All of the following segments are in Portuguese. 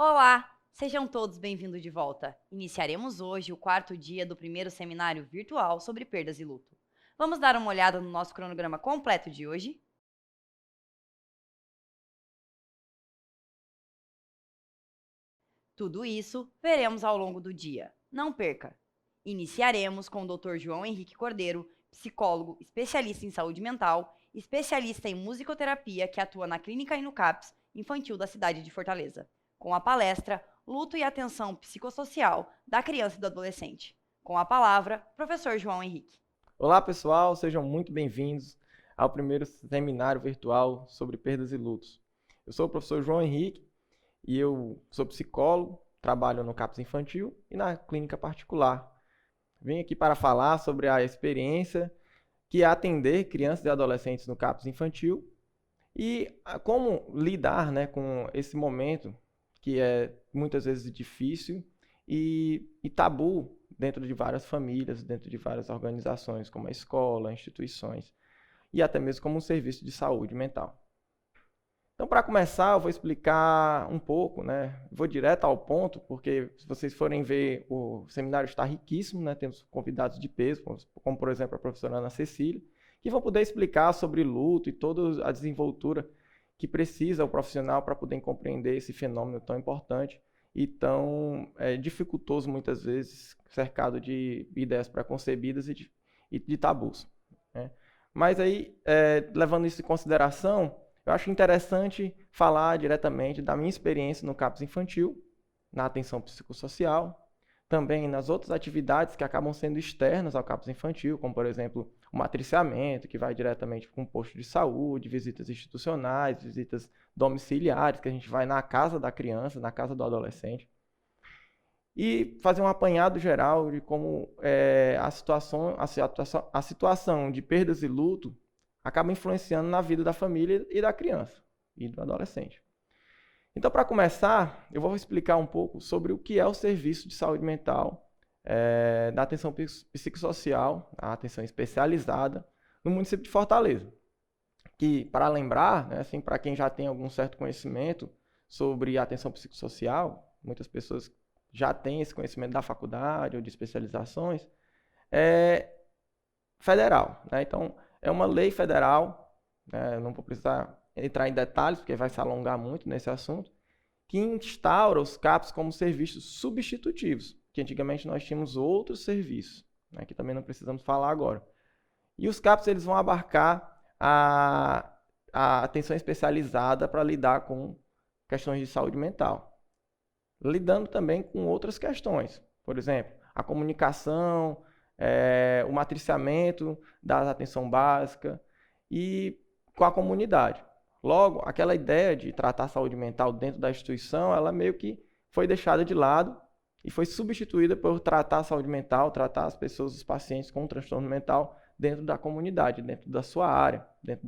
Olá, sejam todos bem-vindos de volta. Iniciaremos hoje o quarto dia do primeiro seminário virtual sobre perdas e luto. Vamos dar uma olhada no nosso cronograma completo de hoje? Tudo isso veremos ao longo do dia. Não perca! Iniciaremos com o Dr. João Henrique Cordeiro, psicólogo, especialista em saúde mental, especialista em musicoterapia que atua na Clínica e no CAPS infantil da cidade de Fortaleza, com a palestra Luto e Atenção Psicossocial da Criança e do Adolescente. Com a palavra, professor João Henrique. Olá, pessoal, sejam muito bem-vindos ao primeiro seminário virtual sobre perdas e lutos. Eu sou o professor João Henrique e eu sou psicólogo, trabalho no CAPS Infantil e na clínica particular. Vim aqui para falar sobre a experiência que é atender crianças e adolescentes no CAPS Infantil e como lidar, com esse momento que é muitas vezes difícil e tabu dentro de várias famílias, dentro de várias organizações, como a escola, instituições, e até mesmo como um serviço de saúde mental. Então, para começar, eu vou explicar um pouco, vou direto ao ponto, porque se vocês forem ver, o seminário está riquíssimo, temos convidados de peso, como por exemplo a professora Ana Cecília, que vão poder explicar sobre luto e toda a desenvoltura que precisa o profissional para poder compreender esse fenômeno tão importante e tão dificultoso muitas vezes, cercado de ideias preconcebidas e de tabus. Mas aí, levando isso em consideração, eu acho interessante falar diretamente da minha experiência no CAPS Infantil, na atenção psicossocial, também nas outras atividades que acabam sendo externas ao CAPS Infantil, como, por exemplo, o matriciamento, que vai diretamente com o posto de saúde, visitas institucionais, visitas domiciliares, que a gente vai na casa da criança, na casa do adolescente. E fazer um apanhado geral de como a situação de perdas e luto acaba influenciando na vida da família e da criança e do adolescente. Então, para começar, eu vou explicar um pouco sobre o que é o serviço de saúde mental da atenção psicossocial, a atenção especializada no município de Fortaleza. Que, para lembrar, assim, para quem já tem algum certo conhecimento sobre a atenção psicossocial, muitas pessoas já têm esse conhecimento da faculdade ou de especializações, é federal. Então, é uma lei federal, não vou precisar entrar em detalhes, porque vai se alongar muito nesse assunto, que instaura os CAPs como serviços substitutivos, que antigamente nós tínhamos outros serviços, que também não precisamos falar agora. E os CAPs eles vão abarcar a atenção especializada para lidar com questões de saúde mental, lidando também com outras questões, por exemplo, a comunicação, o matriciamento da atenção básica e com a comunidade. Logo, aquela ideia de tratar a saúde mental dentro da instituição, ela meio que foi deixada de lado e foi substituída por tratar a saúde mental, tratar as pessoas, os pacientes com transtorno mental dentro da comunidade, dentro da sua área, dentro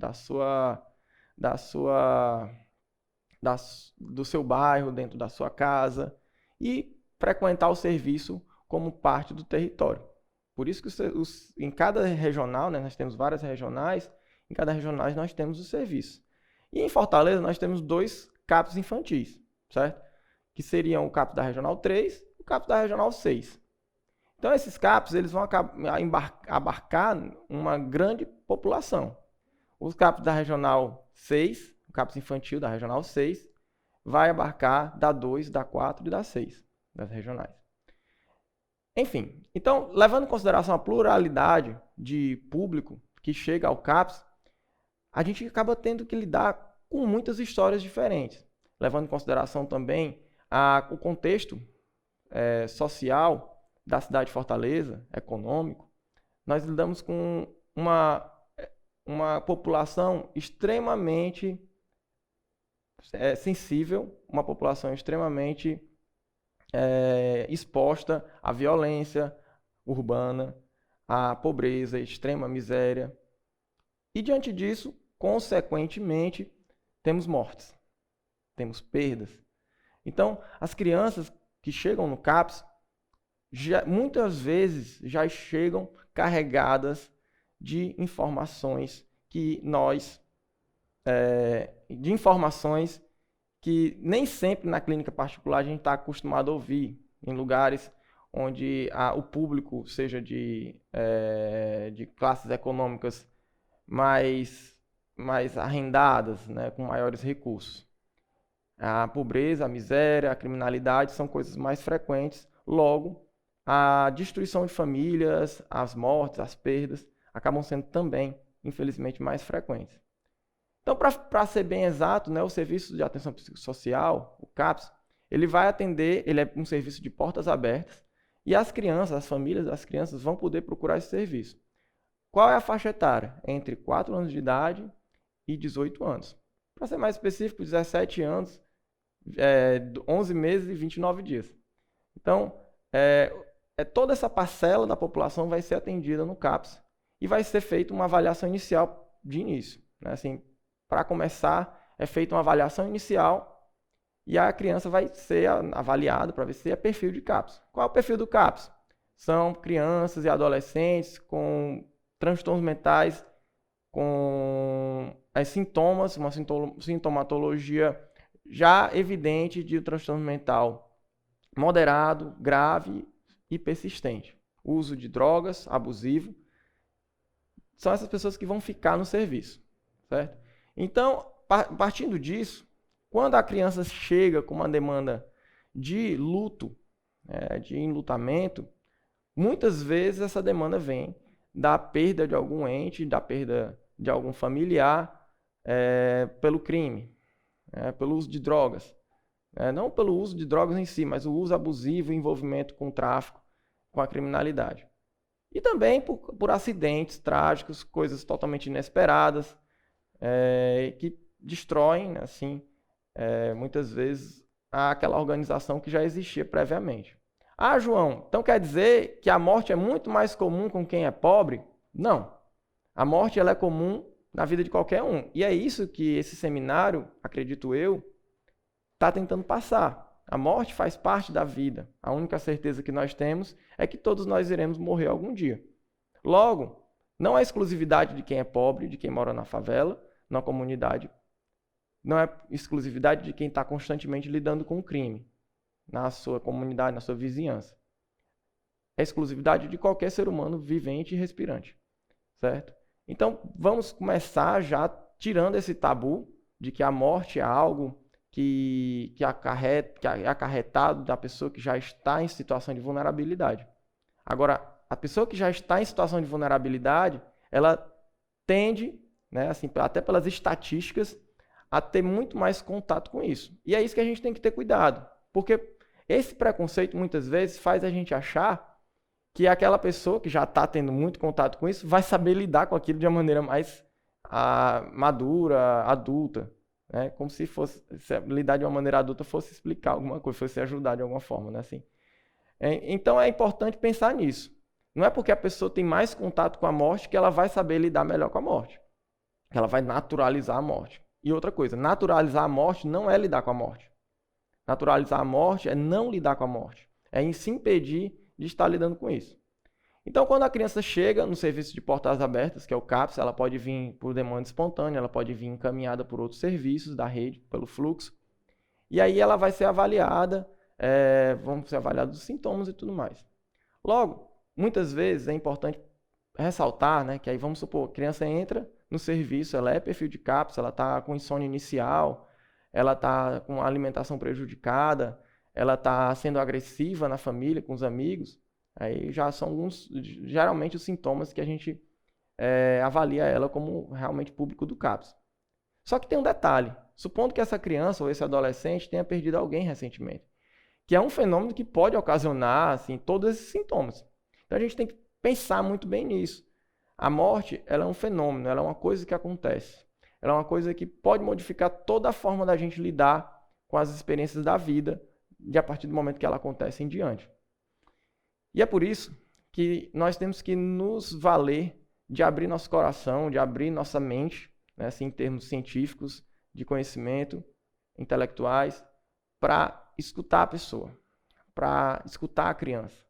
do seu bairro, dentro da sua casa e frequentar o serviço como parte do território. Por isso que em cada regional, nós temos várias regionais, em cada regional nós temos o serviço. E em Fortaleza nós temos 2 CAPs infantis, certo? Que seriam o CAPs da Regional 3 e o CAPs da Regional 6. Então esses CAPs eles vão abarcar uma grande população. Os CAPs da Regional 6, o CAPs infantil da Regional 6, vai abarcar da 2, da 4 e da 6, das regionais. Enfim, então, levando em consideração a pluralidade de público que chega ao CAPS, a gente acaba tendo que lidar com muitas histórias diferentes, levando em consideração também o contexto social da cidade de Fortaleza, econômico. Nós lidamos com uma população extremamente sensível, uma população extremamente exposta à violência urbana, à pobreza, extrema miséria. E diante disso, consequentemente, temos mortes, temos perdas. Então, as crianças que chegam no CAPS, muitas vezes já chegam carregadas de informações que nem sempre na clínica particular a gente está acostumado a ouvir, em lugares onde o público seja de classes econômicas mais arrendadas, né, com maiores recursos. A pobreza, a miséria, a criminalidade são coisas mais frequentes. Logo, a destruição de famílias, as mortes, as perdas, acabam sendo também, infelizmente, mais frequentes. Então, para ser bem exato, né, o Serviço de Atenção Psicossocial, o CAPS, ele vai atender, ele é um serviço de portas abertas, e as crianças, as famílias das crianças vão poder procurar esse serviço. Qual é a faixa etária? Entre 4 anos de idade e 18 anos. Para ser mais específico, 17 anos, 11 meses e 29 dias. Então, toda essa parcela da população vai ser atendida no CAPS e vai ser feita uma avaliação inicial de início. Né? Assim, para começar, é feita uma avaliação inicial e a criança vai ser avaliada para ver se é perfil de CAPS. Qual é o perfil do CAPS? São crianças e adolescentes com transtornos mentais, com sintomas, uma sintomatologia já evidente de um transtorno mental moderado, grave e persistente. Uso de drogas, abusivo. São essas pessoas que vão ficar no serviço, certo? Então, partindo disso, quando a criança chega com uma demanda de luto, de enlutamento, muitas vezes essa demanda vem da perda de algum ente, da perda de algum familiar pelo crime, pelo uso de drogas. Não pelo uso de drogas em si, mas o uso abusivo e envolvimento com o tráfico, com a criminalidade. E também por acidentes trágicos, coisas totalmente inesperadas, que destroem, assim, muitas vezes, aquela organização que já existia previamente. Ah, João, então quer dizer que a morte é muito mais comum com quem é pobre? Não. A morte ela é comum na vida de qualquer um. E é isso que esse seminário, acredito eu, está tentando passar. A morte faz parte da vida. A única certeza que nós temos é que todos nós iremos morrer algum dia. Logo, não é exclusividade de quem é pobre, de quem mora na favela, na comunidade. Não é exclusividade de quem está constantemente lidando com o crime na sua comunidade, na sua vizinhança. É exclusividade de qualquer ser humano vivente e respirante, certo? Então, vamos começar já tirando esse tabu de que a morte é algo que é acarretado da pessoa que já está em situação de vulnerabilidade. Agora, a pessoa que já está em situação de vulnerabilidade, ela tende, né, assim, até pelas estatísticas, a ter muito mais contato com isso. E é isso que a gente tem que ter cuidado, porque esse preconceito muitas vezes faz a gente achar que aquela pessoa que já está tendo muito contato com isso vai saber lidar com aquilo de uma maneira mais madura, adulta. Né? Como se lidar de uma maneira adulta fosse explicar alguma coisa, fosse ajudar de alguma forma. Né? Assim, então é importante pensar nisso. Não é porque a pessoa tem mais contato com a morte que ela vai saber lidar melhor com a morte. Que ela vai naturalizar a morte. E outra coisa, naturalizar a morte não é lidar com a morte. Naturalizar a morte é não lidar com a morte. É em se impedir de estar lidando com isso. Então, quando a criança chega no serviço de portas abertas, que é o CAPS, ela pode vir por demanda espontânea, ela pode vir encaminhada por outros serviços da rede, pelo fluxo. E aí ela vai ser avaliada, vão ser avaliados os sintomas e tudo mais. Logo, muitas vezes é importante ressaltar, né, que aí vamos supor, a criança entra no serviço, ela é perfil de CAPS, ela está com insônia inicial, ela está com alimentação prejudicada, ela está sendo agressiva na família, com os amigos. Aí já são geralmente os sintomas que a gente avalia ela como realmente público do CAPS. Só que tem um detalhe, supondo que essa criança ou esse adolescente tenha perdido alguém recentemente, que é um fenômeno que pode ocasionar assim, todos esses sintomas. Então a gente tem que pensar muito bem nisso. A morte ela é um fenômeno, ela é uma coisa que acontece. Ela é uma coisa que pode modificar toda a forma da gente lidar com as experiências da vida, a partir do momento que ela acontece em diante. E é por isso que nós temos que nos valer de abrir nosso coração, de abrir nossa mente, né, assim, em termos científicos, de conhecimento, intelectuais, para escutar a pessoa, para escutar a criança.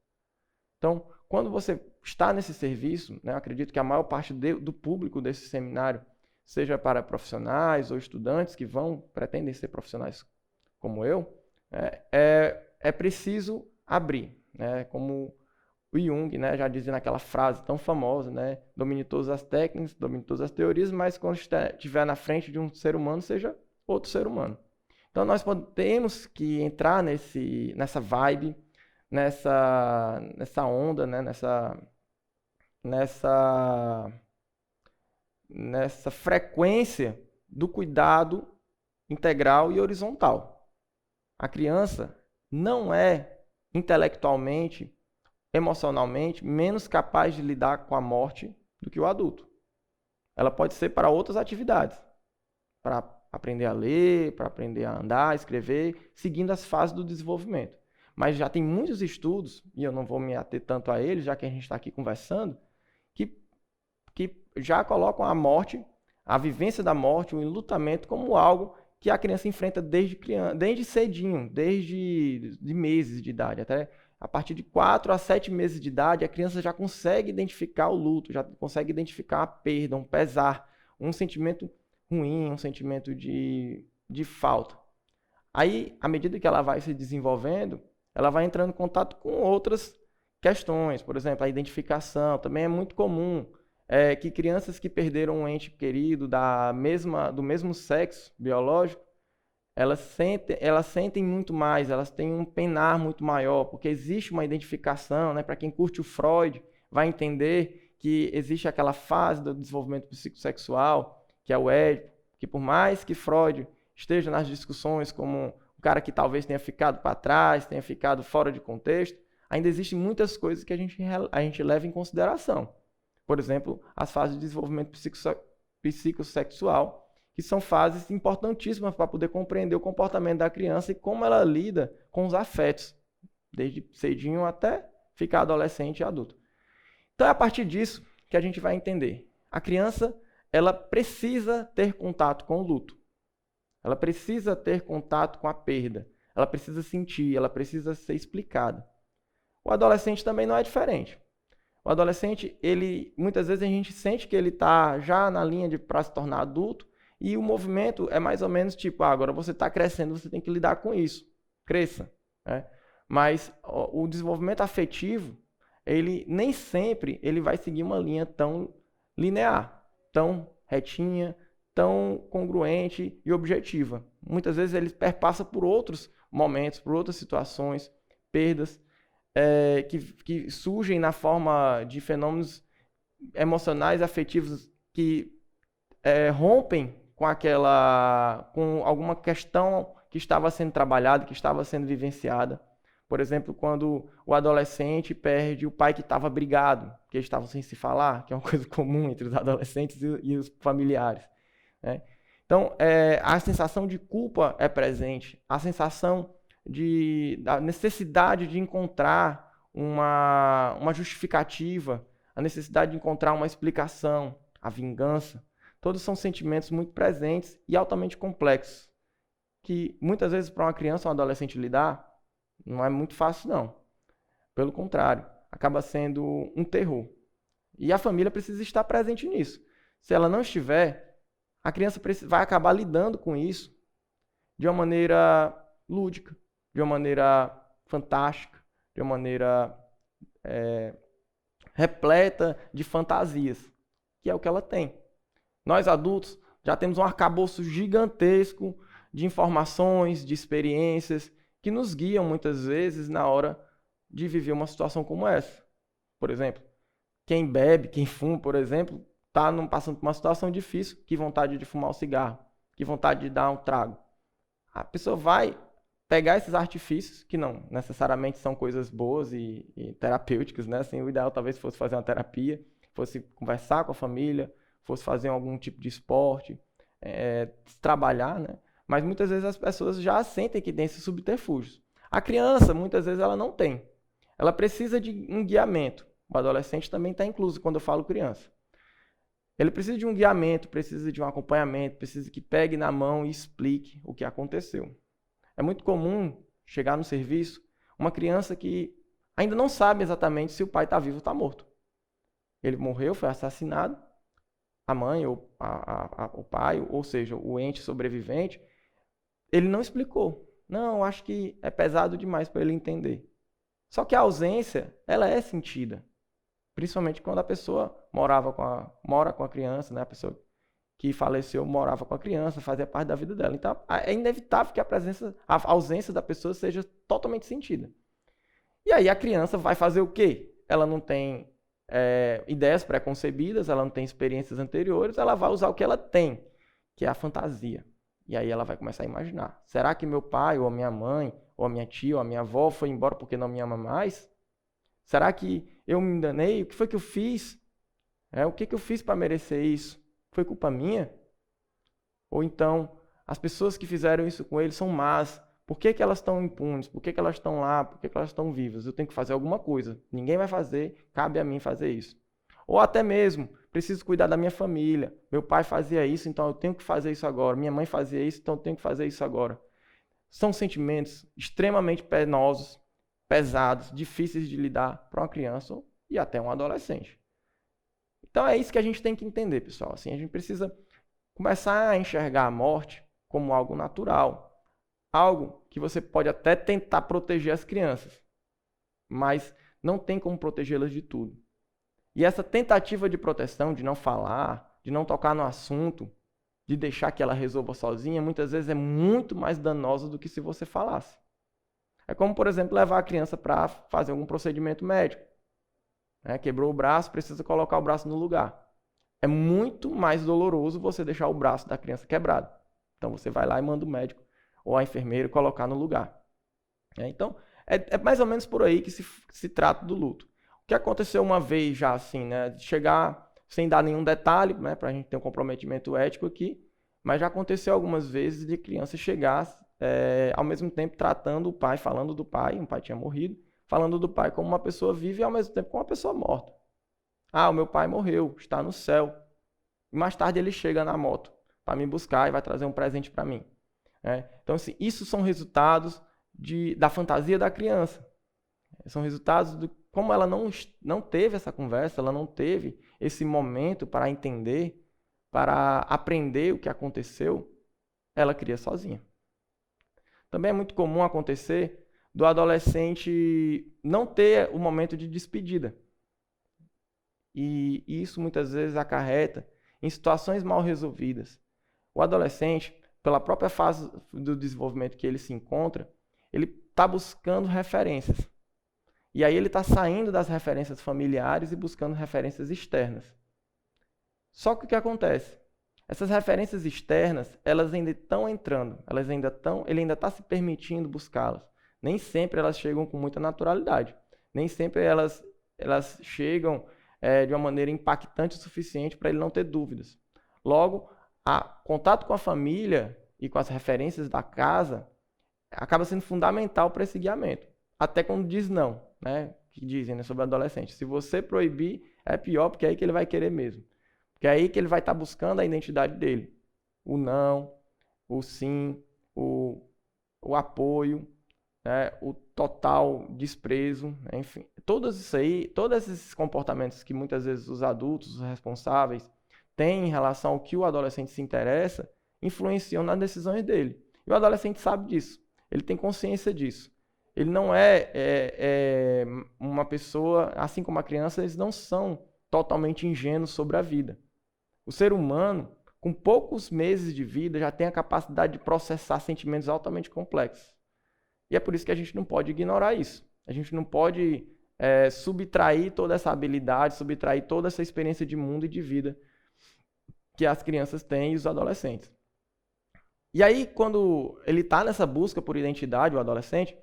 Então, quando você está nesse serviço, né, eu acredito que a maior parte do público desse seminário seja para profissionais ou estudantes que pretendem ser profissionais como eu, é preciso abrir, né? Como o Jung, né, já dizia naquela frase tão famosa, né? Domine todas as técnicas, domine todas as teorias, mas quando estiver na frente de um ser humano, seja outro ser humano. Então nós temos que entrar nessa vibe, nessa onda, né? Nessa frequência do cuidado integral e horizontal. A criança não é intelectualmente, emocionalmente, menos capaz de lidar com a morte do que o adulto. Ela pode ser para outras atividades, para aprender a ler, para aprender a andar, escrever, seguindo as fases do desenvolvimento. Mas já tem muitos estudos, e eu não vou me ater tanto a eles, já que a gente está aqui conversando, que já colocam a morte, a vivência da morte, o enlutamento como algo que a criança enfrenta desde cedinho, desde meses de idade. Até a partir de 4 a 7 meses de idade, a criança já consegue identificar o luto, já consegue identificar a perda, um pesar, um sentimento ruim, um sentimento de falta. Aí, à medida que ela vai se desenvolvendo, ela vai entrando em contato com outras questões. Por exemplo, a identificação também é muito comum. Que crianças que perderam um ente querido do mesmo sexo biológico, elas sentem muito mais, elas têm um penar muito maior, porque existe uma identificação, né? Para quem curte o Freud, vai entender que existe aquela fase do desenvolvimento psicossexual, que é o Édipo, que por mais que Freud esteja nas discussões como um cara que talvez tenha ficado para trás, tenha ficado fora de contexto, ainda existem muitas coisas que a gente leva em consideração. Por exemplo, as fases de desenvolvimento psicossexual, que são fases importantíssimas para poder compreender o comportamento da criança e como ela lida com os afetos, desde cedinho até ficar adolescente e adulto. Então é a partir disso que a gente vai entender. A criança, ela precisa ter contato com o luto. Ela precisa ter contato com a perda. Ela precisa sentir, ela precisa ser explicada. O adolescente também não é diferente. O adolescente, muitas vezes a gente sente que ele está já na linha para se tornar adulto e o movimento é mais ou menos tipo, agora você está crescendo, você tem que lidar com isso. Cresça. Né? Mas o desenvolvimento afetivo, ele nem sempre ele vai seguir uma linha tão linear, tão retinha, tão congruente e objetiva. Muitas vezes ele perpassa por outros momentos, por outras situações, perdas, que surgem na forma de fenômenos emocionais, afetivos que rompem com alguma questão que estava sendo trabalhada, que estava sendo vivenciada. Por exemplo, quando o adolescente perde o pai que estava brigado, que eles estavam sem se falar, que é uma coisa comum entre os adolescentes e os familiares. Né? Então, a sensação de culpa é presente, a sensação da necessidade de encontrar uma justificativa, a necessidade de encontrar uma explicação, a vingança. Todos são sentimentos muito presentes e altamente complexos, que muitas vezes para uma criança ou um adolescente lidar, não é muito fácil não. Pelo contrário, acaba sendo um terror. E a família precisa estar presente nisso. Se ela não estiver, a criança vai acabar lidando com isso de uma maneira lúdica, de uma maneira fantástica, de uma maneira repleta de fantasias, que é o que ela tem. Nós adultos já temos um arcabouço gigantesco de informações, de experiências, que nos guiam muitas vezes na hora de viver uma situação como essa. Por exemplo, quem bebe, quem fuma, por exemplo, está passando por uma situação difícil, que vontade de fumar um cigarro, que vontade de dar um trago. A pessoa vai pegar esses artifícios, que não necessariamente são coisas boas e terapêuticas, né? Assim, o ideal talvez fosse fazer uma terapia, fosse conversar com a família, fosse fazer algum tipo de esporte, trabalhar, né? Mas muitas vezes as pessoas já sentem que tem esses subterfúgios. A criança, muitas vezes, ela não tem. Ela precisa de um guiamento. O adolescente também está incluso quando eu falo criança. Ele precisa de um guiamento, precisa de um acompanhamento, precisa que pegue na mão e explique o que aconteceu. É muito comum chegar no serviço uma criança que ainda não sabe exatamente se o pai está vivo ou está morto. Ele morreu, foi assassinado, a mãe ou o pai, ou seja, o ente sobrevivente, ele não explicou. Não, eu acho que é pesado demais para ele entender. Só que a ausência, ela é sentida. Principalmente quando a pessoa mora com a criança, né? A pessoa que faleceu morava com a criança, fazia parte da vida dela. Então, é inevitável que a ausência da pessoa seja totalmente sentida. E aí a criança vai fazer o quê? Ela não tem ideias pré-concebidas, ela não tem experiências anteriores, ela vai usar o que ela tem, que é a fantasia. E aí ela vai começar a imaginar. Será que meu pai, ou a minha mãe, ou a minha tia, ou a minha avó foi embora porque não me ama mais? Será que eu me enganei? O que foi que eu fiz? O que eu fiz para merecer isso? Foi culpa minha? Ou então, as pessoas que fizeram isso com ele são más. Por que elas estão impunes? Por que elas estão lá? Por que elas estão vivas? Eu tenho que fazer alguma coisa. Ninguém vai fazer, cabe a mim fazer isso. Ou até mesmo, preciso cuidar da minha família. Meu pai fazia isso, então eu tenho que fazer isso agora. Minha mãe fazia isso, então eu tenho que fazer isso agora. São sentimentos extremamente penosos, pesados, difíceis de lidar para uma criança e até um adolescente. Então é isso que a gente tem que entender, pessoal. Assim, a gente precisa começar a enxergar a morte como algo natural. Algo que você pode até tentar proteger as crianças, mas não tem como protegê-las de tudo. E essa tentativa de proteção, de não falar, de não tocar no assunto, de deixar que ela resolva sozinha, muitas vezes é muito mais danosa do que se você falasse. É como, por exemplo, levar a criança para fazer algum procedimento médico. Quebrou o braço, precisa colocar o braço no lugar. É muito mais doloroso você deixar o braço da criança quebrado. Então você vai lá e manda o médico ou a enfermeira colocar no lugar. Então, é mais ou menos por aí que se trata do luto. O que aconteceu uma vez já assim, né, de chegar sem dar nenhum detalhe, né, para a gente ter um comprometimento ético aqui, mas já aconteceu algumas vezes de criança chegar ao mesmo tempo tratando o pai, falando do pai, o pai tinha morrido, falando do pai como uma pessoa viva e ao mesmo tempo como uma pessoa morta. O meu pai morreu, está no céu. E mais tarde ele chega na moto para me buscar e vai trazer um presente para mim. Então, assim, isso são resultados da fantasia da criança. São resultados de como ela não teve essa conversa, ela não teve esse momento para entender, para aprender o que aconteceu, ela cria sozinha. Também é muito comum acontecer do adolescente não ter o momento de despedida. E isso muitas vezes acarreta em situações mal resolvidas. O adolescente, pela própria fase do desenvolvimento que ele se encontra, ele está buscando referências. E aí ele está saindo das referências familiares e buscando referências externas. Só que o que acontece? Essas referências externas, elas ainda estão entrando, ele ainda está se permitindo buscá-las. Nem sempre elas chegam com muita naturalidade. Nem sempre elas chegam de uma maneira impactante o suficiente para ele não ter dúvidas. Logo, contato com a família e com as referências da casa acaba sendo fundamental para esse guiamento. Até quando diz não, né? Que dizem, né, sobre adolescente. Se você proibir, é pior, porque é aí que ele vai querer mesmo. Porque é aí que ele vai estar buscando a identidade dele. O não, o sim, o apoio, né, o total desprezo, né, enfim. Todos esses comportamentos que muitas vezes os adultos, os responsáveis, têm em relação ao que o adolescente se interessa, influenciam nas decisões dele. E o adolescente sabe disso. Ele tem consciência disso. Ele não é uma pessoa, assim como a criança, eles não são totalmente ingênuos sobre a vida. O ser humano, com poucos meses de vida, já tem a capacidade de processar sentimentos altamente complexos. E é por isso que a gente não pode ignorar isso. A gente não pode subtrair toda essa habilidade, subtrair toda essa experiência de mundo e de vida que as crianças têm e os adolescentes. E aí, quando ele está nessa busca por identidade, o adolescente,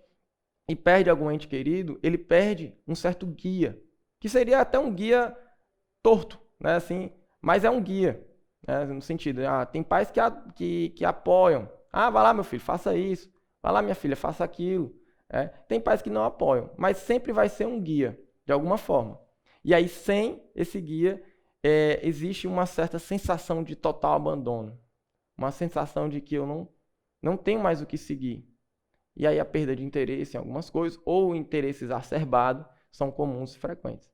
e perde algum ente querido, ele perde um certo guia, que seria até um guia torto, né? Assim, mas é um guia, né? No sentido, tem pais que apoiam. Vai lá, meu filho, faça isso. Vai lá, minha filha, faça aquilo. Tem pais que não apoiam, mas sempre vai ser um guia, de alguma forma. E aí, sem esse guia, existe uma certa sensação de total abandono. Uma sensação de que eu não tenho mais o que seguir. E aí a perda de interesse em algumas coisas ou o interesse exacerbado são comuns e frequentes.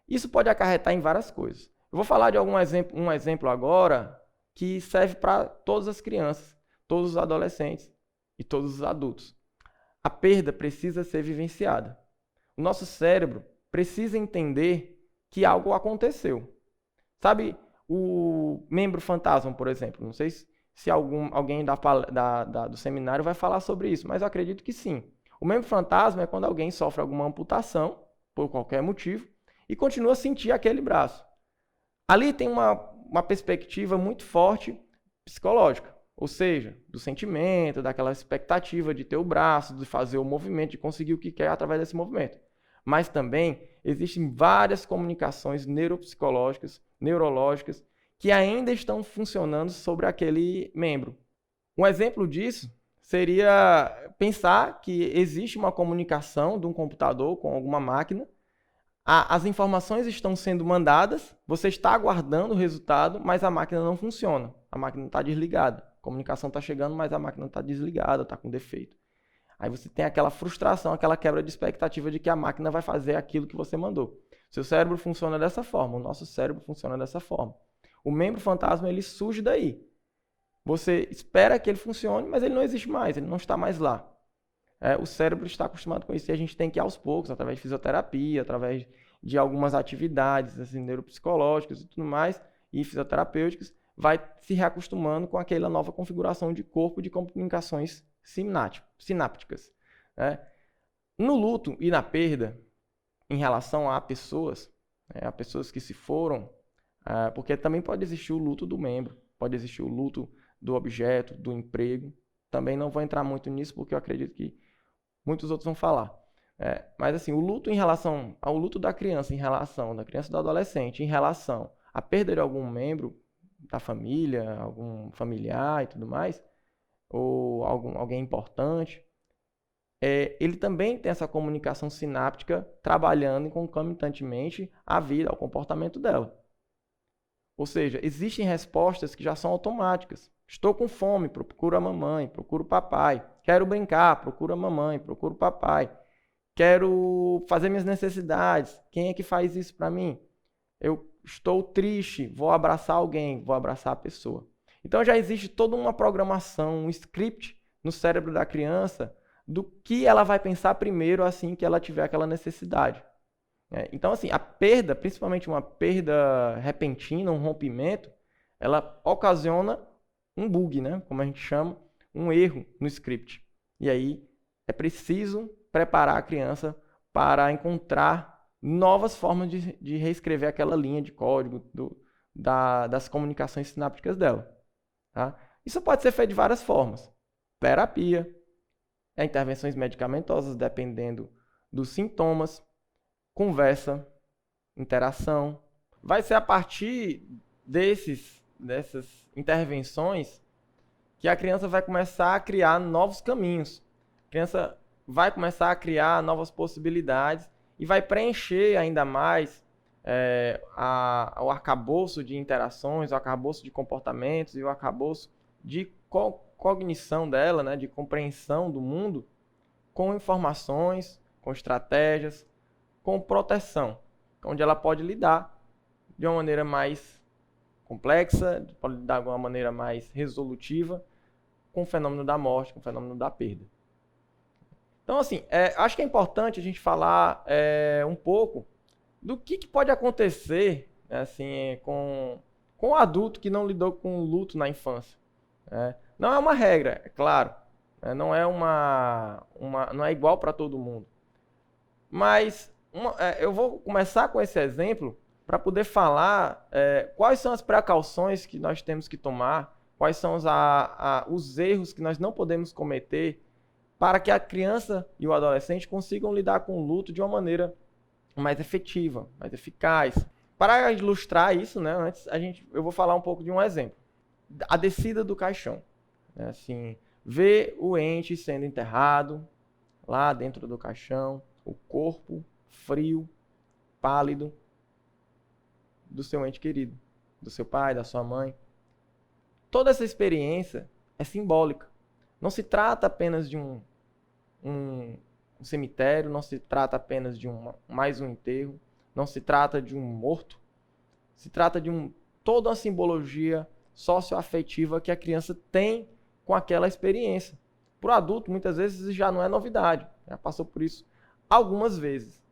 Isso pode acarretar em várias coisas. Eu vou falar de um exemplo agora que serve para todas as crianças, todos os adolescentes, e todos os adultos. A perda precisa ser vivenciada. O nosso cérebro precisa entender que algo aconteceu. Sabe o membro fantasma, por exemplo? Não sei se alguém do seminário vai falar sobre isso, mas eu acredito que sim. O membro fantasma é quando alguém sofre alguma amputação, por qualquer motivo, e continua a sentir aquele braço. Ali tem uma perspectiva muito forte psicológica, ou seja, do sentimento, daquela expectativa de ter o braço, de fazer o movimento, de conseguir o que quer através desse movimento. Mas também existem várias comunicações neuropsicológicas, neurológicas, que ainda estão funcionando sobre aquele membro. Um exemplo disso seria pensar que existe uma comunicação de um computador com alguma máquina, as informações estão sendo mandadas, você está aguardando o resultado, mas a máquina não funciona, a máquina está desligada. A comunicação está chegando, mas a máquina está desligada, está com defeito. Aí você tem aquela frustração, aquela quebra de expectativa de que a máquina vai fazer aquilo que você mandou. Seu cérebro funciona dessa forma, o nosso cérebro funciona dessa forma. O membro fantasma, ele surge daí. Você espera que ele funcione, mas ele não existe mais, ele não está mais lá. O cérebro está acostumado com isso e a gente tem que, aos poucos, através de fisioterapia, através de algumas atividades assim, neuropsicológicas e tudo mais, e fisioterapêuticas, vai se reacostumando com aquela nova configuração de corpo de comunicações sinápticas. No luto e na perda, em relação a pessoas, a pessoas que se foram, porque também pode existir o luto do membro, pode existir o luto do objeto, do emprego. Também não vou entrar muito nisso, porque eu acredito que muitos outros vão falar. Mas assim, o luto em relação ao luto da criança, da criança e do adolescente, em relação à perda de algum membro da família, algum familiar e tudo mais, ou alguém importante, ele também tem essa comunicação sináptica trabalhando concomitantemente à vida, ao comportamento dela. Ou seja, existem respostas que já são automáticas. Estou com fome, procuro a mamãe, procuro o papai. Quero brincar, procuro a mamãe, procuro o papai. Quero fazer minhas necessidades. Quem é que faz isso para mim? Eu estou triste, vou abraçar alguém, vou abraçar a pessoa. Então já existe toda uma programação, um script no cérebro da criança do que ela vai pensar primeiro assim que ela tiver aquela necessidade. Então, assim, a perda, principalmente uma perda repentina, um rompimento, ela ocasiona um bug, né? Como a gente chama, um erro no script. E aí é preciso preparar a criança para encontrar novas formas de reescrever aquela linha de código das comunicações sinápticas dela. Tá? Isso pode ser feito de várias formas. Terapia, intervenções medicamentosas, dependendo dos sintomas, conversa, interação. Vai ser a partir dessas intervenções que a criança vai começar a criar novos caminhos. A criança vai começar a criar novas possibilidades e vai preencher ainda mais o arcabouço de interações, o arcabouço de comportamentos e o arcabouço de cognição dela, né, de compreensão do mundo, com informações, com estratégias, com proteção, onde ela pode lidar de uma maneira mais complexa, pode lidar de uma maneira mais resolutiva com o fenômeno da morte, com o fenômeno da perda. Então, assim, acho que é importante a gente falar um pouco do que pode acontecer assim, com o adulto que não lidou com o luto na infância. Não é uma regra, é claro, não é igual para todo mundo. Mas eu vou começar com esse exemplo para poder falar quais são as precauções que nós temos que tomar, quais são os erros que nós não podemos cometer para que a criança e o adolescente consigam lidar com o luto de uma maneira mais efetiva, mais eficaz. Para ilustrar isso, né, antes eu vou falar um pouco de um exemplo. A descida do caixão. Assim, ver o ente sendo enterrado lá dentro do caixão, o corpo frio, pálido do seu ente querido, do seu pai, da sua mãe. Toda essa experiência é simbólica. Não se trata apenas de um cemitério, não se trata apenas de mais um enterro, não se trata de um morto, se trata de toda uma simbologia socioafetiva que a criança tem com aquela experiência. Para o adulto, muitas vezes, já não é novidade. Já passou por isso algumas vezes.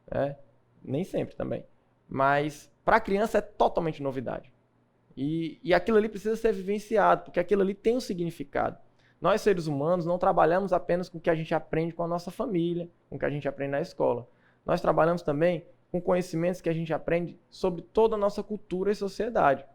Né? Nem sempre também. Mas para a criança é totalmente novidade. E aquilo ali precisa ser vivenciado, porque aquilo ali tem um significado. Nós, seres humanos, não trabalhamos apenas com o que a gente aprende com a nossa família, com o que a gente aprende na escola. Nós trabalhamos também com conhecimentos que a gente aprende sobre toda a nossa cultura e sociedade.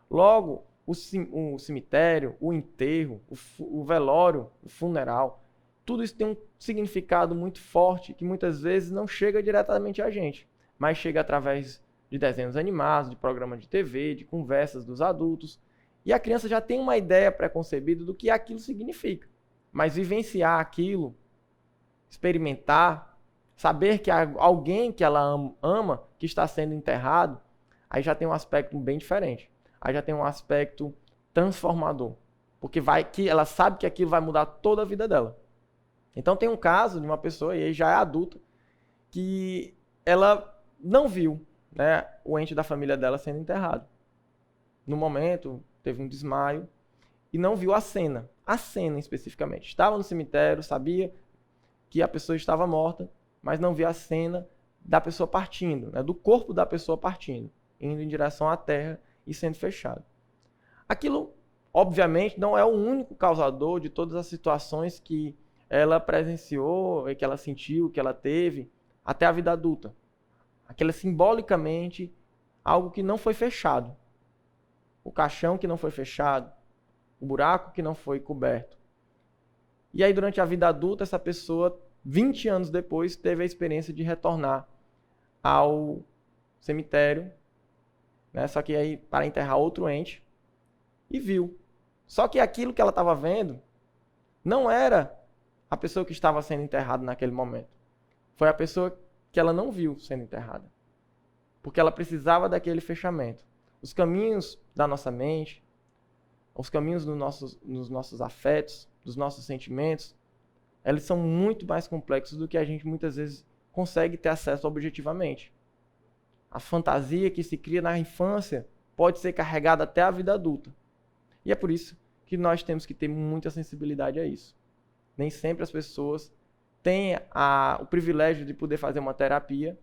Logo, o cemitério, o enterro, o velório, o funeral, tudo isso tem um significado muito forte que muitas vezes não chega diretamente a gente, mas chega através de desenhos animados, de programas de TV, de conversas dos adultos. E a criança já tem uma ideia preconcebida do que aquilo significa. Mas vivenciar aquilo, experimentar, saber que alguém que ela ama que está sendo enterrado, aí já tem um aspecto bem diferente. Aí já tem um aspecto transformador. Porque ela sabe que aquilo vai mudar toda a vida dela. Então tem um caso de uma pessoa, e aí já é adulta, que ela não viu, né, o ente da família dela sendo enterrado. No momento, teve um desmaio e não viu a cena especificamente. Estava no cemitério, sabia que a pessoa estava morta, mas não viu a cena da pessoa partindo, né, do corpo da pessoa partindo, indo em direção à terra e sendo fechado. Aquilo, obviamente, não é o único causador de todas as situações que ela presenciou, que ela sentiu, que ela teve, até a vida adulta. Aquilo é simbolicamente algo que não foi fechado. O caixão que não foi fechado, o buraco que não foi coberto. E aí, durante a vida adulta, essa pessoa, 20 anos depois, teve a experiência de retornar ao cemitério, né? Só que aí para enterrar outro ente, e viu. Só que aquilo que ela estava vendo não era a pessoa que estava sendo enterrada naquele momento. Foi a pessoa que ela não viu sendo enterrada. Porque ela precisava daquele fechamento. Os caminhos da nossa mente, os caminhos dos nossos afetos, dos nossos sentimentos, eles são muito mais complexos do que a gente muitas vezes consegue ter acesso objetivamente. A fantasia que se cria na infância pode ser carregada até a vida adulta. E é por isso que nós temos que ter muita sensibilidade a isso. Nem sempre as pessoas têm o privilégio de poder fazer uma terapia,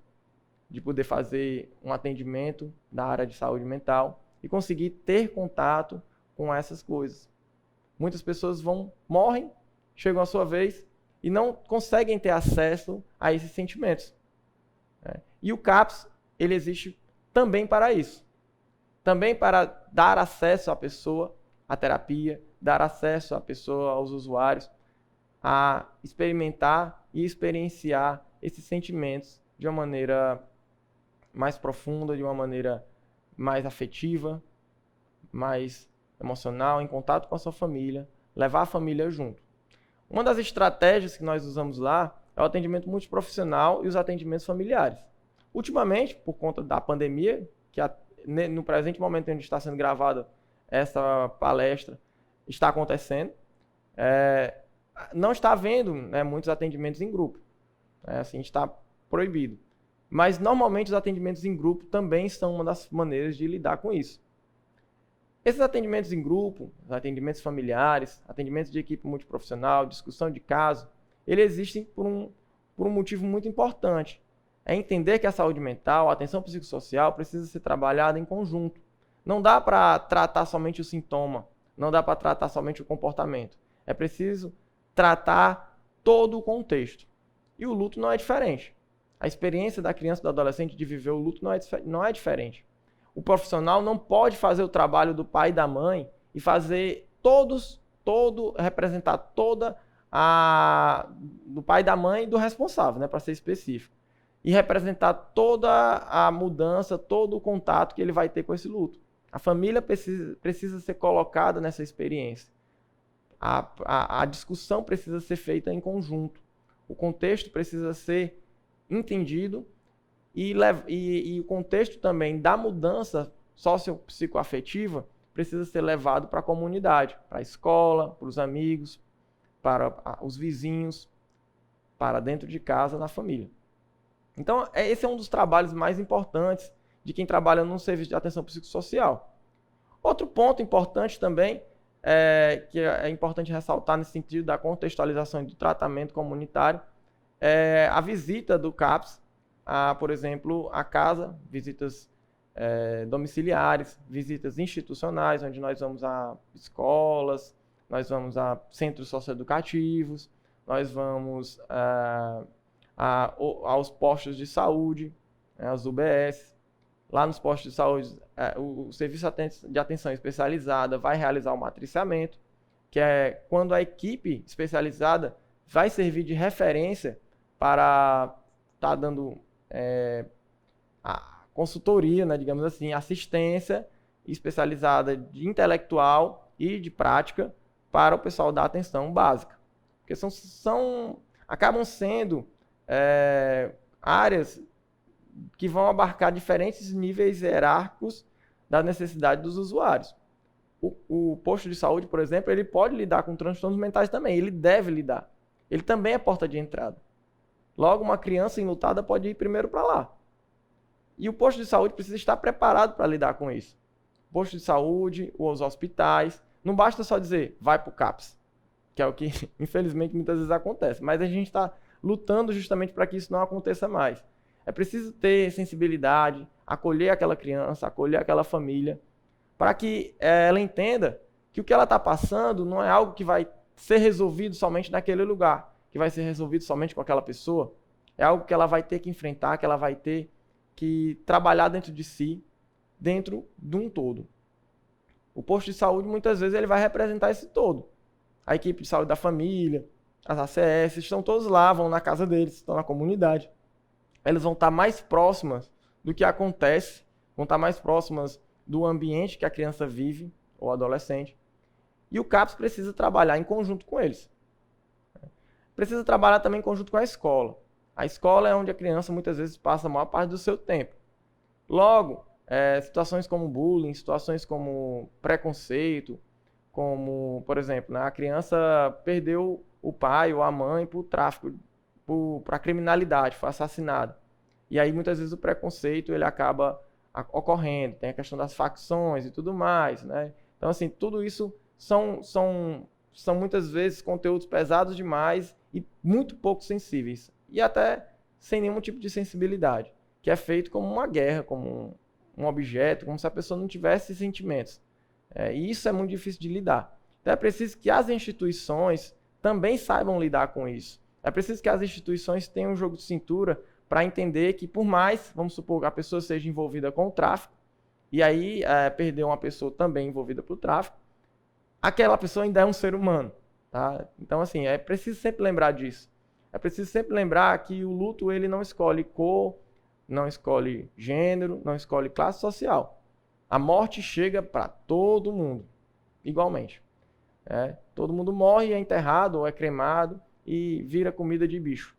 de poder fazer um atendimento da área de saúde mental e conseguir ter contato com essas coisas. Muitas pessoas morrem, chegam à sua vez e não conseguem ter acesso a esses sentimentos. E o CAPS, ele existe também para isso. Também para dar acesso à pessoa à terapia, dar acesso à pessoa, aos usuários, a experimentar e experienciar esses sentimentos de uma maneira mais profunda, de uma maneira mais afetiva, mais emocional, em contato com a sua família, levar a família junto. Uma das estratégias que nós usamos lá é o atendimento multiprofissional e os atendimentos familiares. Ultimamente, por conta da pandemia, que no presente momento onde está sendo gravada essa palestra, está acontecendo, não está havendo, né, muitos atendimentos em grupo. Assim, está proibido. Mas, normalmente, os atendimentos em grupo também são uma das maneiras de lidar com isso. Esses atendimentos em grupo, atendimentos familiares, atendimentos de equipe multiprofissional, discussão de caso, eles existem por um motivo muito importante. É entender que a saúde mental, a atenção psicossocial precisa ser trabalhada em conjunto. Não dá para tratar somente o sintoma, não dá para tratar somente o comportamento. É preciso tratar todo o contexto. E o luto não é diferente. A experiência da criança e do adolescente de viver o luto não é diferente. O profissional não pode fazer o trabalho do pai e da mãe e fazer representar toda do pai e da mãe e do responsável, né, para ser específico. E representar toda a mudança, todo o contato que ele vai ter com esse luto. A família precisa ser colocada nessa experiência. A discussão precisa ser feita em conjunto. O contexto precisa ser entendido e o contexto também da mudança sociopsicoafetiva precisa ser levado para a comunidade, para a escola, para os amigos, para os vizinhos, para dentro de casa, na família. Então, esse é um dos trabalhos mais importantes de quem trabalha num serviço de atenção psicossocial. Outro ponto importante também que é importante ressaltar nesse sentido da contextualização e do tratamento comunitário, é a visita do CAPS, por exemplo, a casa, visitas domiciliares, visitas institucionais, onde nós vamos a escolas, nós vamos a centros socioeducativos, nós vamos aos postos de saúde, as UBS. Lá nos postos de saúde, o Serviço de Atenção Especializada vai realizar o matriciamento, que é quando a equipe especializada vai servir de referência para estar dando a consultoria, né, digamos assim, assistência especializada de intelectual e de prática para o pessoal da atenção básica. Porque acabam sendo áreas que vão abarcar diferentes níveis hierárquicos da necessidade dos usuários. O posto de saúde, por exemplo, ele pode lidar com transtornos mentais também, ele deve lidar. Ele também é porta de entrada. Logo, uma criança enlutada pode ir primeiro para lá. E o posto de saúde precisa estar preparado para lidar com isso. O posto de saúde, os hospitais, não basta só dizer, vai para o CAPS, que é o que, infelizmente, muitas vezes acontece. Mas a gente está lutando justamente para que isso não aconteça mais. É preciso ter sensibilidade, acolher aquela criança, acolher aquela família, para que ela entenda que o que ela está passando não é algo que vai ser resolvido somente naquele lugar, que vai ser resolvido somente com aquela pessoa. É algo que ela vai ter que enfrentar, que ela vai ter que trabalhar dentro de si, dentro de um todo. O posto de saúde, muitas vezes, ele vai representar esse todo. A equipe de saúde da família, as ACS, estão todos lá, vão na casa deles, estão na comunidade. Elas vão estar mais próximas do que acontece, vão estar mais próximas do ambiente que a criança vive, ou adolescente. E o CAPS precisa trabalhar em conjunto com eles. Precisa trabalhar também em conjunto com a escola. A escola é onde a criança muitas vezes passa a maior parte do seu tempo. Logo, situações como bullying, situações como preconceito, como, por exemplo, né, a criança perdeu o pai ou a mãe por tráfico, para a criminalidade, foi assassinado. E aí muitas vezes o preconceito ele acaba ocorrendo, tem a questão das facções e tudo mais, né? Então assim, tudo isso são muitas vezes conteúdos pesados demais e muito pouco sensíveis, e até sem nenhum tipo de sensibilidade, que é feito como uma guerra, como um objeto, como se a pessoa não tivesse sentimentos. E isso é muito difícil de lidar. Então é preciso que as instituições também saibam lidar com isso. É preciso que as instituições tenham um jogo de cintura para entender que, por mais, vamos supor, que a pessoa seja envolvida com o tráfico, e aí perder uma pessoa também envolvida por tráfico, aquela pessoa ainda é um ser humano. Tá? Então, assim, é preciso sempre lembrar disso. É preciso sempre lembrar que o luto ele não escolhe cor, não escolhe gênero, não escolhe classe social. A morte chega para todo mundo, igualmente. Todo mundo morre, é enterrado ou é cremado, e vira comida de bicho.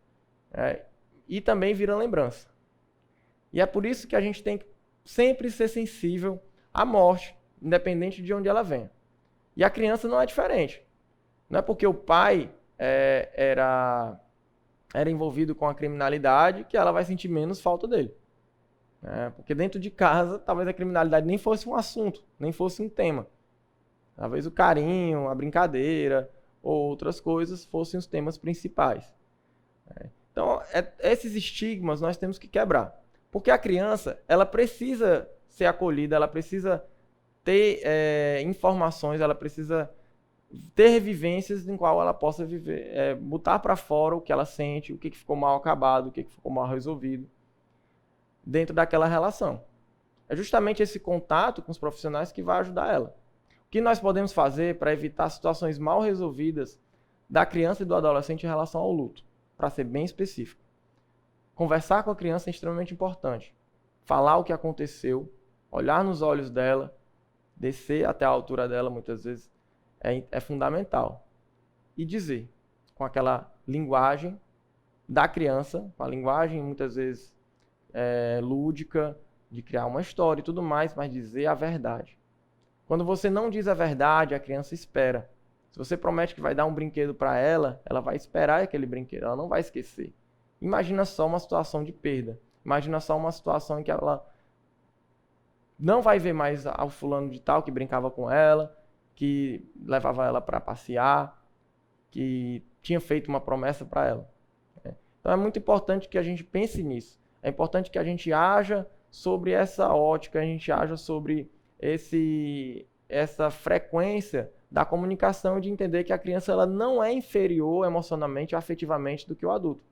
E também vira lembrança. E é por isso que a gente tem que sempre ser sensível à morte, independente de onde ela venha. E a criança não é diferente. Não é porque o pai era envolvido com a criminalidade que ela vai sentir menos falta dele. Porque dentro de casa, talvez a criminalidade nem fosse um assunto, nem fosse um tema. Talvez o carinho, a brincadeira ou outras coisas fossem os temas principais. Então, esses estigmas nós temos que quebrar. Porque a criança, ela precisa ser acolhida, ela precisa ter informações, ela precisa ter vivências em qual ela possa viver, botar para fora o que ela sente, o que ficou mal acabado, o que ficou mal resolvido, dentro daquela relação. É justamente esse contato com os profissionais que vai ajudar ela. O que nós podemos fazer para evitar situações mal resolvidas da criança e do adolescente em relação ao luto? Para ser bem específico. Conversar com a criança é extremamente importante. Falar o que aconteceu, olhar nos olhos dela, descer até a altura dela, muitas vezes, é fundamental. E dizer, com aquela linguagem da criança, com a linguagem, muitas vezes, lúdica, de criar uma história e tudo mais, mas dizer a verdade. Quando você não diz a verdade, a criança espera. Se você promete que vai dar um brinquedo para ela, ela vai esperar aquele brinquedo, ela não vai esquecer. Imagina só uma situação de perda. Imagina só uma situação em que ela não vai ver mais ao fulano de tal que brincava com ela, que levava ela para passear, que tinha feito uma promessa para ela. Então é muito importante que a gente pense nisso. É importante que a gente haja sobre essa ótica, a gente haja sobre essa frequência da comunicação, de entender que a criança ela não é inferior emocionalmente ou afetivamente do que o adulto.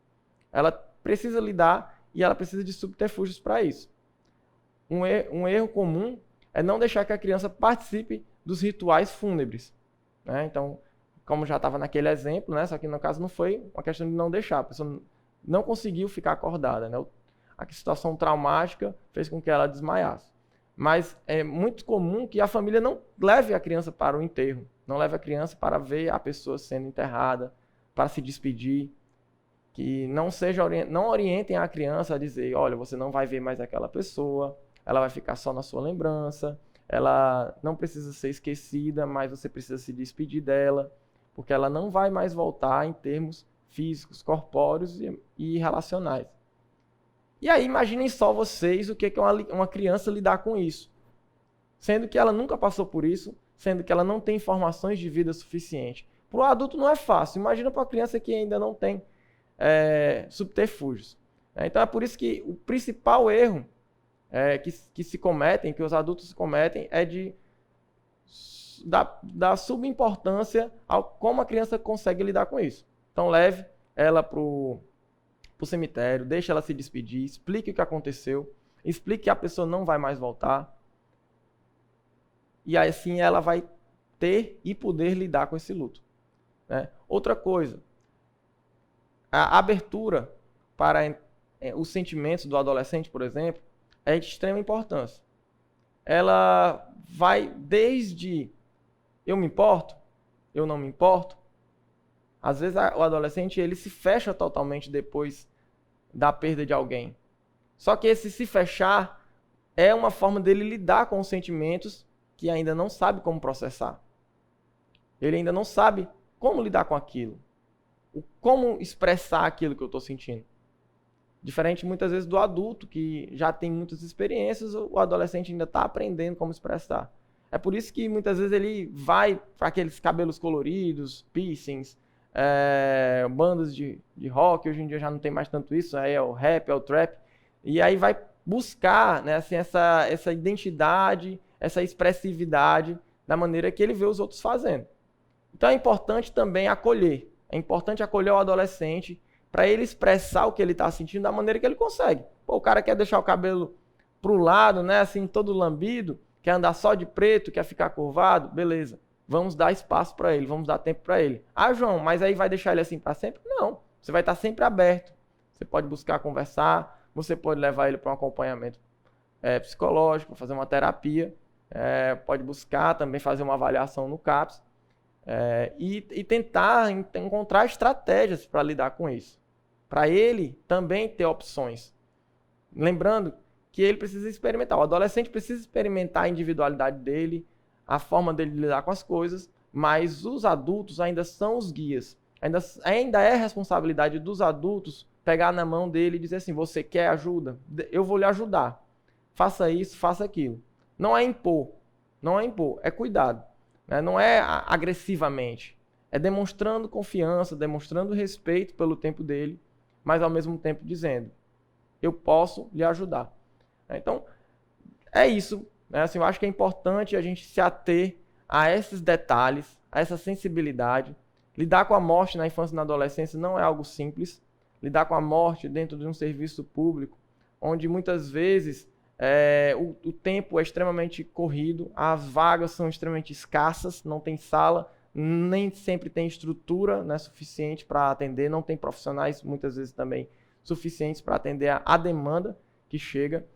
Ela precisa lidar e ela precisa de subterfúgios para isso. Um erro comum é não deixar que a criança participe dos rituais fúnebres, né? Então, como já estava naquele exemplo, né? Só que no caso não foi uma questão de não deixar, a pessoa não conseguiu ficar acordada, né? A situação traumática fez com que ela desmaiasse. Mas é muito comum que a família não leve a criança para o enterro, não leve a criança para ver a pessoa sendo enterrada, para se despedir, que não orientem a criança a dizer, olha, você não vai ver mais aquela pessoa, ela vai ficar só na sua lembrança, ela não precisa ser esquecida, mas você precisa se despedir dela, porque ela não vai mais voltar em termos físicos, corpóreos e relacionais. E aí, imaginem só vocês o que é uma criança lidar com isso. Sendo que ela nunca passou por isso, sendo que ela não tem informações de vida suficiente. Para o adulto não é fácil. Imagina para a criança que ainda não tem subterfúgios. Então é por isso que o principal erro que se cometem, que os adultos cometem, é da subimportância ao como a criança consegue lidar com isso. Então leve ela para o cemitério, deixe ela se despedir, explique o que aconteceu, explique que a pessoa não vai mais voltar. E assim ela vai ter e poder lidar com esse luto, né? Outra coisa, a abertura para os sentimentos do adolescente, por exemplo, é de extrema importância. Ela vai desde eu me importo, eu não me importo. Às vezes o adolescente ele se fecha totalmente depois da perda de alguém. Só que esse se fechar é uma forma dele lidar com os sentimentos que ainda não sabe como processar. Ele ainda não sabe como lidar com aquilo. Como expressar aquilo que eu estou sentindo. Diferente muitas vezes do adulto, que já tem muitas experiências, o adolescente ainda está aprendendo como expressar. É por isso que muitas vezes ele vai para aqueles cabelos coloridos, piercings, bandas de rock, hoje em dia já não tem mais tanto isso, aí é o rap, é o trap, e aí vai buscar, né, assim, essa identidade, essa expressividade da maneira que ele vê os outros fazendo. Então é importante também acolher, é importante acolher o adolescente para ele expressar o que ele está sentindo da maneira que ele consegue. Pô, o cara quer deixar o cabelo pro lado, né, assim, todo lambido, quer andar só de preto, quer ficar curvado, beleza. Vamos dar espaço para ele, vamos dar tempo para ele. Ah, João, mas aí vai deixar ele assim para sempre? Não, você vai estar sempre aberto. Você pode buscar conversar, você pode levar ele para um acompanhamento psicológico, fazer uma terapia, pode buscar também fazer uma avaliação no CAPS e tentar encontrar estratégias para lidar com isso. Para ele também ter opções. Lembrando que ele precisa experimentar, o adolescente precisa experimentar a individualidade dele, a forma dele lidar com as coisas, mas os adultos ainda são os guias. Ainda é responsabilidade dos adultos pegar na mão dele e dizer assim, você quer ajuda? Eu vou lhe ajudar. Faça isso, faça aquilo. Não é impor, é cuidado. Né? Não é agressivamente. É demonstrando confiança, demonstrando respeito pelo tempo dele, mas ao mesmo tempo dizendo, eu posso lhe ajudar. Então, é isso. Assim, eu acho que é importante a gente se ater a esses detalhes, a essa sensibilidade. Lidar com a morte na infância e na adolescência não é algo simples. Lidar com a morte dentro de um serviço público, onde muitas vezes o tempo é extremamente corrido, as vagas são extremamente escassas, não tem sala, nem sempre tem estrutura, né, suficiente para atender, não tem profissionais muitas vezes também suficientes para atender a demanda que chega.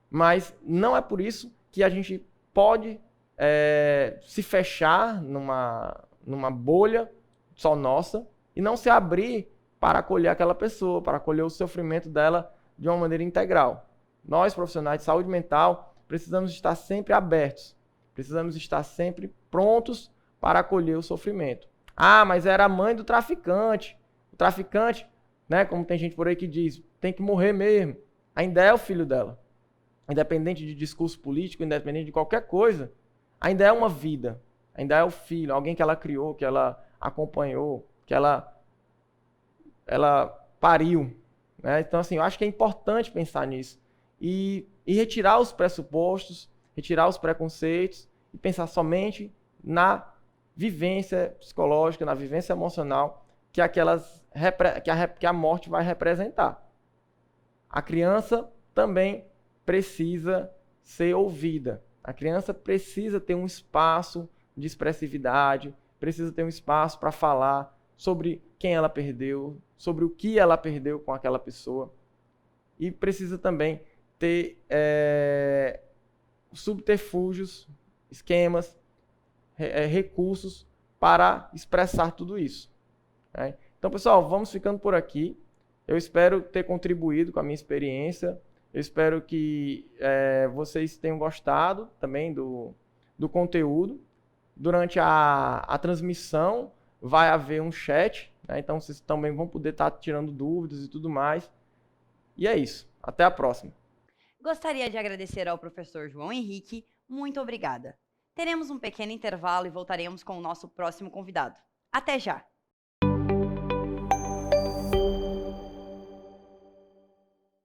Mas não é por isso que a gente pode se fechar numa bolha só nossa e não se abrir para acolher aquela pessoa, para acolher o sofrimento dela de uma maneira integral. Nós, profissionais de saúde mental, precisamos estar sempre abertos, precisamos estar sempre prontos para acolher o sofrimento. Ah, mas era a mãe do traficante. O traficante, né, como tem gente por aí que diz, tem que morrer mesmo. Ainda é o filho dela. Independente de discurso político, independente de qualquer coisa, ainda é uma vida. ainda é o filho, alguém que ela criou, que ela acompanhou, que ela pariu, né? Então, assim, eu acho que é importante pensar nisso e retirar os pressupostos, retirar os preconceitos e pensar somente na vivência psicológica, na vivência emocional que que a morte vai representar. A criança também precisa ser ouvida. A criança precisa ter um espaço de expressividade, precisa ter um espaço para falar sobre quem ela perdeu, sobre o que ela perdeu com aquela pessoa. E precisa também ter subterfúgios, esquemas, recursos para expressar tudo isso. Né? Então, pessoal, vamos ficando por aqui. Eu espero ter contribuído com a minha experiência. Eu espero que vocês tenham gostado também do conteúdo. Durante a transmissão vai haver um chat, né? Então vocês também vão poder estar tirando dúvidas e tudo mais. E é isso. Até a próxima. Gostaria de agradecer ao professor João Henrique. Muito obrigada. Teremos um pequeno intervalo e voltaremos com o nosso próximo convidado. Até já!